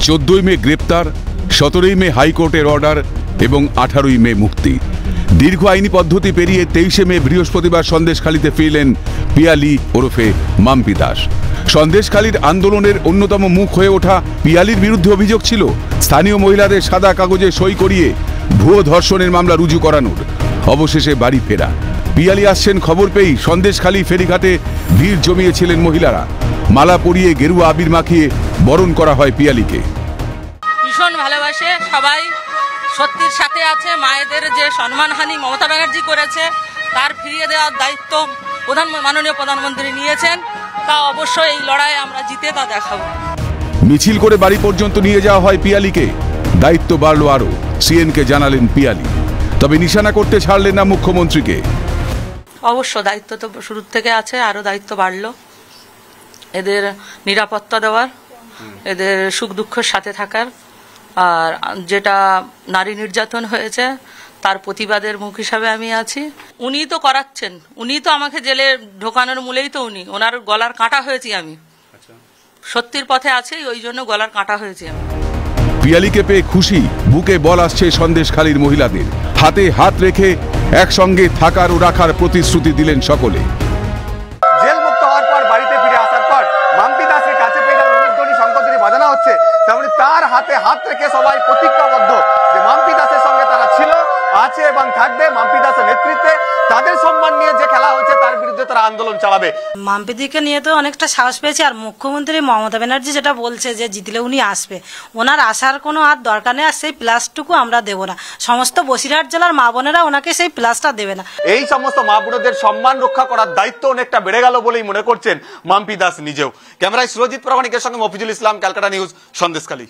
14ই মে গ্রেপ্তার, 17ই মে হাইকোর্টের অর্ডার এবং 18ই মে মুক্তি। দীর্ঘ আইনি পদ্ধতি পেরিয়ে 23শে মে বৃহস্পতিবার সন্দেশখালীতে ফিরলেন পিয়ালি ওরফে মাম্পি দাস। সন্দেশখালীর আন্দোলনের অন্যতম মুখ হয়ে ওঠা পিয়ালির বিরুদ্ধে অভিযোগ ছিল স্থানীয় মহিলাদের সাদা কাগজে সই করিয়ে ভুয়ো ধর্ষণের মামলা রুজু করানোর। অবশেষে বাড়ি ফেরা। পিয়ালি আসছেন খবর পেয়েই সন্দেশখালী ফেরিঘাটে ভিড় জমিয়েছিলেন মহিলারা। মালা পরিয়ে গেরুয়া আবির মাখিয়ে বরণ করা হয় পিয়ালিকে। ভীষণ ভালোবাসে সবাই, সত্যির সাথে আছে। মায়েদের যে সম্মানহানি মমতা ব্যানার্জি করেছে তার ফিরিয়ে দেওয়ার দায়িত্ব মাননীয় প্রধানমন্ত্রী নিয়েছেন। তা অবশ্যই এই লড়াই আমরা জিতে তা দেখাবো। মিছিল করে বাড়ি পর্যন্ত নিয়ে যাওয়া হয় পিয়ালিকে। দায়িত্ব বাড়ল আরও, সিএনকে জানালেন পিয়ালি। তবে নিশানা করতে ছাড়লেন না মুখ্যমন্ত্রীকে। অবশ্য দায়িত্ব তো শুরুর থেকে আছে, আরও দায়িত্ব বাড়লো। এদের নিরাপত্তা দেওয়ার, এদের সুখ দুঃখের সাথে থাকার, আর যেটা নারী নির্যাতন হয়েছে তার প্রতিবাদের মুখ হিসাবে আমি আছি। উনিই তো করাচ্ছেন, উনিই তো আমাকে জেলে ঢোকানোর মূলেই তো উনি। ওনার গলার কাঁটা হয়েছি আমি, সত্যির পথে আছি, ওই জন্য গলার কাঁটা হয়েছি আমি। পিয়ালিকে পেয়ে খুশি, বুকে বল আসছে সন্দেশখালীর মহিলাদের। হাতে হাত রেখে একসঙ্গে থাকার ও রাখার প্রতিশ্রুতি দিলেন সকলে। জেলমুক্ত হওয়ার পর বাড়িতে ফিরে আসার পর মাম্পি দাসের কাছে পেয়ে অনুধ্বনি শঙ্করধ্বনি বাজানো হচ্ছে, তেমনি তার হাতে হাত রেখে সবাই প্রতিজ্ঞাবদ্ধ যে মাম্পি দাসের সঙ্গে তারা ছিল, আছে এবং থাকবে। মাম্পি দাসের নেতৃত্বে তাদের সম্মান নিয়ে যে খেলা হচ্ছে তার বিরুদ্ধে তারা আন্দোলন চালাবে। মাম্পিদিকে নিয়ে তো অনেকটা সাহস পেয়েছে। আর মুখ্যমন্ত্রী মমতা ব্যানার্জি যেটা বলছে যে জিতলে উনি আসবে, ওনার আসার কোনো আর দরকার নেই। আর সেই প্লাসটুকু আমরা দেবো না, সমস্ত বসিরহাট জেলার মা বোনেরা ওনাকে সেই প্লাসটা দেবে না। এই সমস্ত মা বোনদের সম্মান রক্ষা করার দায়িত্ব অনেকটা বেড়ে গেল বলেই মনে করছেন মাম্পি দাস নিজেও। ক্যামেরায় সুরজিৎ প্রামাণিকের সঙ্গে মফিজুল ইসলাম, ক্যালকাটা নিউজ, সন্দেশখালী।